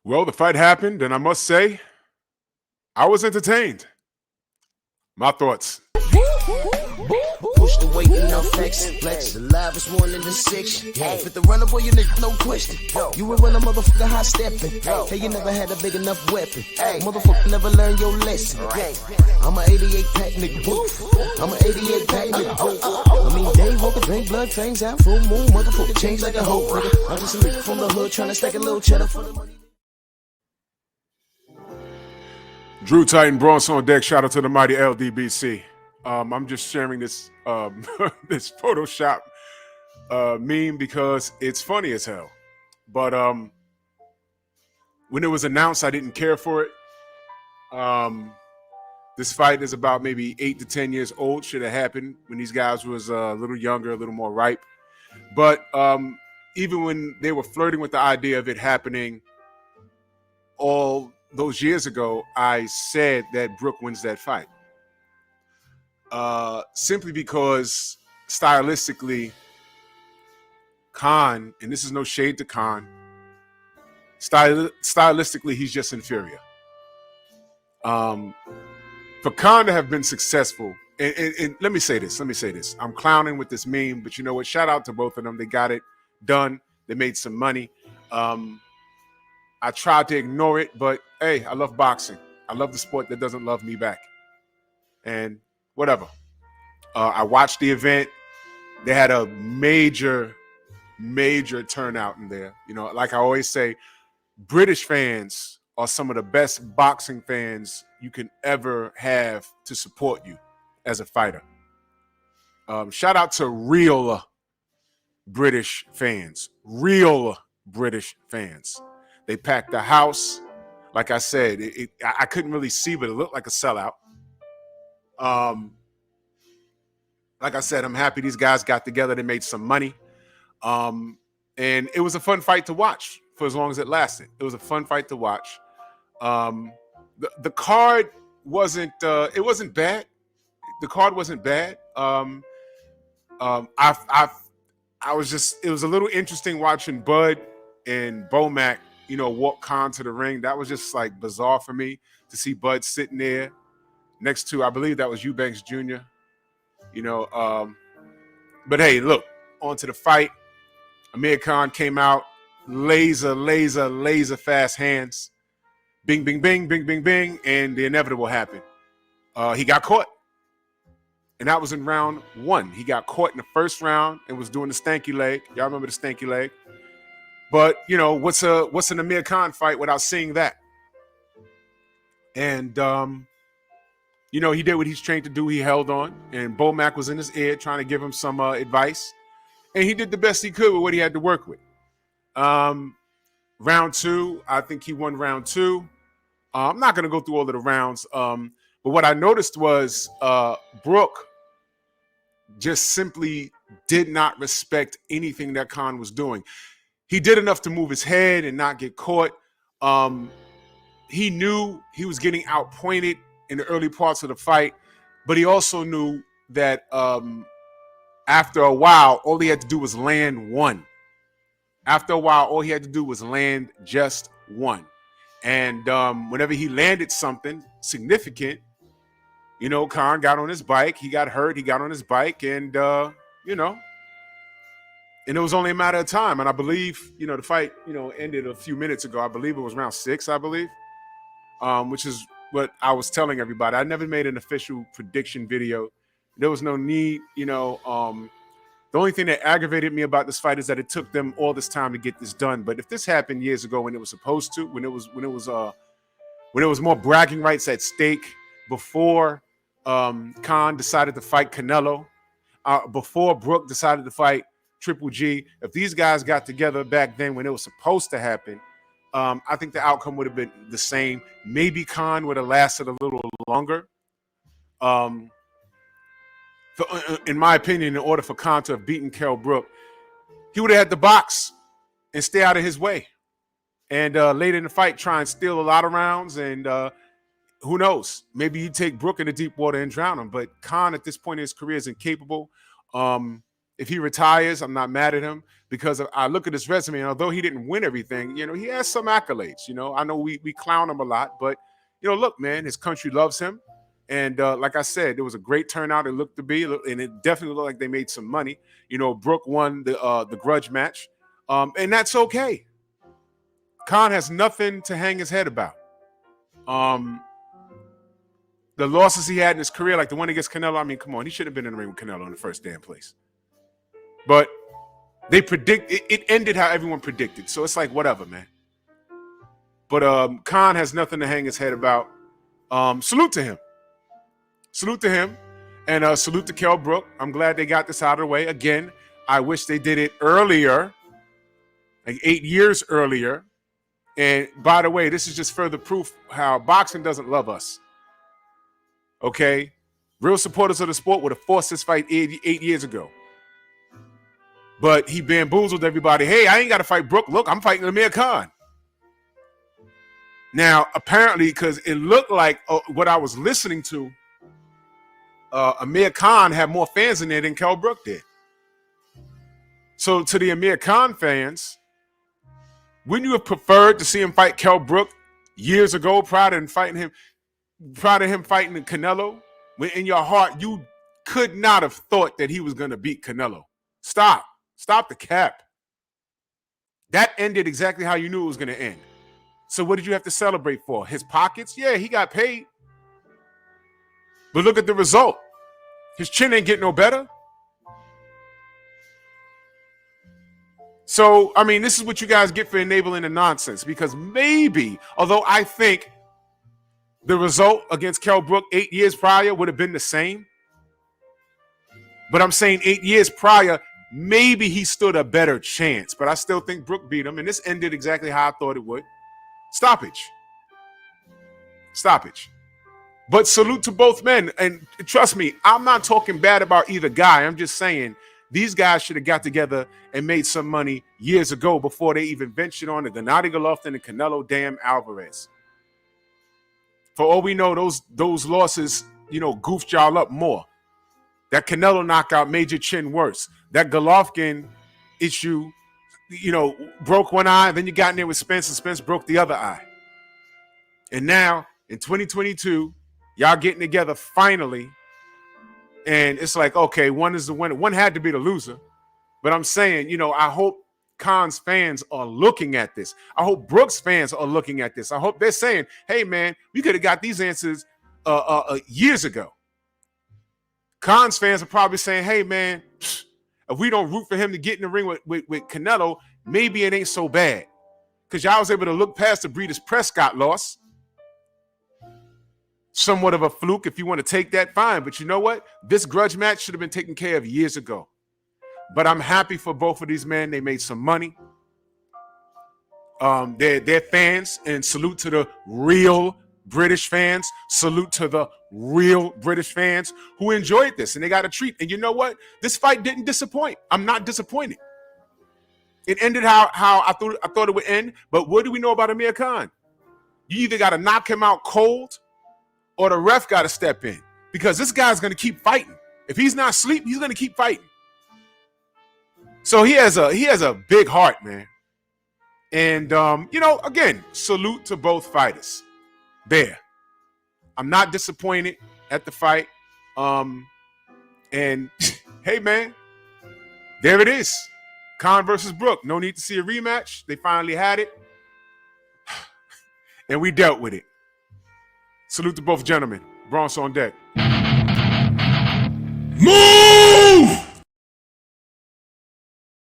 Well, the fight happened, and I must say, I was entertained. My thoughts. Push the weight in no flex. Flex alive is one in the six. Fit the runner, boy, you nigga, no question. You were when a motherfucker high stepping. Hey, you never had a big enough weapon. Motherfucker never learned your lesson. I'm a 88 pack nigga. I'm a 88 pack nigga. I mean, day walker, drink blood, trains out, full moon, motherfucker change like a hoe. I'm just a nigga from the hood trying to stack a little cheddar for the money. Drew Titan Bronson on deck. Shout out to the mighty LDBC. I'm just sharing this this Photoshop meme because it's funny as hell. But when it was announced, I didn't care for it. This fight is about maybe 8 to 10 years old. Should have happened when these guys was a little younger, a little more ripe. But even when they were flirting with the idea of it happening all those years ago, I said that Brook wins that fight. Simply because stylistically, Khan, and this is no shade to Khan, stylistically, he's just inferior. For Khan to have been successful, and let me say this, I'm clowning with this meme, but you know what? Shout out to both of them. They got it done. They made some money. I tried to ignore it, but hey, I love boxing. I love the sport that doesn't love me back. And whatever. I watched the event. They had a major turnout in there. You know, like I always say, British fans are some of the best boxing fans you can ever have to support you as a fighter. Shout out to real British fans. Real British fans. They packed the house. Like I said, I couldn't really see, but it looked like a sellout. Like I said, I'm happy these guys got together. They made some money. And it was a fun fight to watch for as long as it lasted. It was a fun fight to watch. The card wasn't it wasn't bad. The card wasn't bad. I was just, it was a little interesting watching Bud and Bomac, you know, walk Khan to the ring. That was just like bizarre for me to see Bud sitting there next to, I believe that was Eubanks Jr. You know, but hey, look, on to the fight. Amir Khan came out, laser fast hands. Bing, bing, bing, bing, bing, bing, and the inevitable happened. He got caught. And that was in round 1. He got caught in the first round and was doing the stanky leg. Y'all remember the stanky leg? But, you know, what's an Amir Khan fight without seeing that? And, you know, he did what he's trained to do. He held on. And Bomac was in his ear trying to give him some advice. And he did the best he could with what he had to work with. Round 2, I think he won round 2. I'm not going to go through all of the rounds. But what I noticed was Brook just simply did not respect anything that Khan was doing. He did enough to move his head and not get caught. He knew he was getting outpointed in the early parts of the fight, but he also knew that after a while, all he had to do was land one. After a while, all he had to do was land just one. And whenever he landed something significant, you know, Khan got on his bike. He got hurt. He got on his bike and, you know, and it was only a matter of time. And I believe, you know, the fight, you know, ended a few minutes ago. I believe it was round 6, I believe, which is what I was telling everybody. I never made an official prediction video. There was no need, you know. The only thing that aggravated me about this fight is that it took them all this time to get this done. But if this happened years ago when it was supposed to, when it was more bragging rights at stake, before Khan decided to fight Canelo, before Brook decided to fight Triple G, if these guys got together back then when it was supposed to happen, I think the outcome would have been the same. Maybe Khan would have lasted a little longer. In my opinion, in order for Khan to have beaten Kell Brook, he would have had to box and stay out of his way. And later in the fight, try and steal a lot of rounds. And who knows? Maybe you take Brook in the deep water and drown him. But Khan, at this point in his career, is incapable. If he retires, I'm not mad at him because I look at his resume, and although he didn't win everything, he has some accolades. I know we clown him a lot, but look, man, his country loves him. And like I said, there was a great turnout. It looked to be, and it definitely looked like they made some money. Brook won the grudge match, and that's okay. Khan has nothing to hang his head about. The losses he had in his career, like the one against Canelo, I mean, come on, he shouldn't have been in the ring with Canelo in the first damn place. But they predict it ended how everyone predicted, so it's like whatever, man. But Khan has nothing to hang his head about. Salute to him. Salute to him. And salute to Kell Brook. I'm glad they got this out of the way. Again, I wish they did it earlier, like 8 years earlier. And by the way, this is just further proof how boxing doesn't love us. Okay? Real supporters of the sport would have forced this fight 8 years ago. But he bamboozled everybody. Hey, I ain't got to fight Brook. Look, I'm fighting Amir Khan. Now, apparently, because it looked like what I was listening to, Amir Khan had more fans in there than Kell Brook did. So to the Amir Khan fans, wouldn't you have preferred to see him fight Kell Brook years ago prior to him fighting Canelo? When in your heart, you could not have thought that he was going to beat Canelo. Stop the cap. That ended exactly how you knew it was going to end. So what did you have to celebrate for? His pockets? Yeah, he got paid. But look at the result. His chin ain't getting no better. So, I mean, this is what you guys get for enabling the nonsense. Because maybe, although I think the result against Kell Brook 8 years prior would have been the same. But I'm saying 8 years prior, maybe he stood a better chance. But I still think Brook beat him. And this ended exactly how I thought it would. Stoppage. But salute to both men. And trust me, I'm not talking bad about either guy. I'm just saying these guys should have got together and made some money years ago before they even ventured on the Gennady Golovkin and Canelo damn Alvarez. For all we know, those losses, goofed y'all up more. That Canelo knockout made your chin worse. That Golovkin issue, broke one eye. Then you got in there with Spence, and Spence broke the other eye. And now, in 2022, y'all getting together finally. And it's like, okay, one is the winner. One had to be the loser. But I'm saying, I hope Khan's fans are looking at this. I hope Brook's fans are looking at this. I hope they're saying, hey, man, we could have got these answers years ago. Khan's fans are probably saying, hey, man, if we don't root for him to get in the ring with Canelo, maybe it ain't so bad. Because y'all was able to look past the Breeders' Prescott loss. Somewhat of a fluke. If you want to take that, fine. But you know what? This grudge match should have been taken care of years ago. But I'm happy for both of these men. They made some money. They're fans, and salute to the real British fans. Salute to the real British fans who enjoyed this, and they got a treat. And you know what? This fight didn't disappoint. I'm not disappointed. It ended how I thought it would end. But what do we know about Amir Khan? You either got to knock him out cold, or the ref got to step in, because this guy's going to keep fighting. If he's not asleep, he's going to keep fighting. So he has a big heart, man. And again, salute to both fighters. There, I'm not disappointed at the fight. And hey, man, there it is. Khan versus Brook. No need to see a rematch. They finally had it, and we dealt with it. Salute to both gentlemen. Bronx on deck. Move!